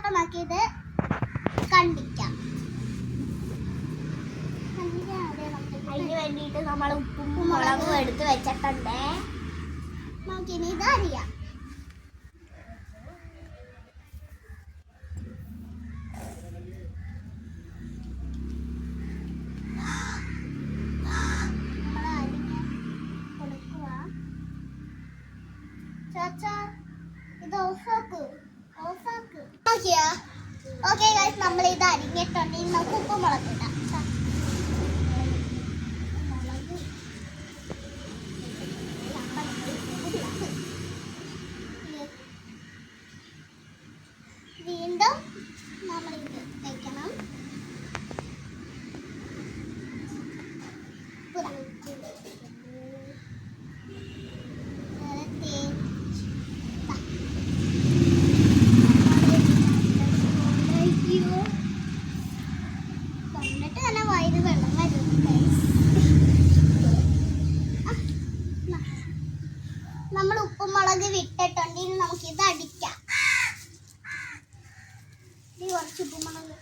അപ്പൊ നമുക്കിത് കണ്ടിക്കാം. അതിന് വേണ്ടിയിട്ട് നമ്മൾ ഉപ്പും മുളകും എടുത്ത് വെച്ചിട്ടുണ്ട്. നമുക്കിനി ഇത് അറിയാം. ഇത് ഓഫാക്ക്. ഓക്കെ ഗൈസ്, നമ്മൾ ഇത് അരിഞ്ഞിട്ടുണ്ട്. ഇനി നമുക്ക് ഉപ്പ് മുളക് ഇടാം. വീണ്ടും നമ്മൾ ഇത് വെക്കണം. കൊണ്ടിട്ട് തന്നെ വയറ് വെള്ളം വരും. നമ്മൾ ഉപ്പും മുളക് വിട്ടിട്ടുണ്ട്. ഇനി നമുക്കിത് അടിക്കാം. കുറച്ച് ഉപ്പും മുളക്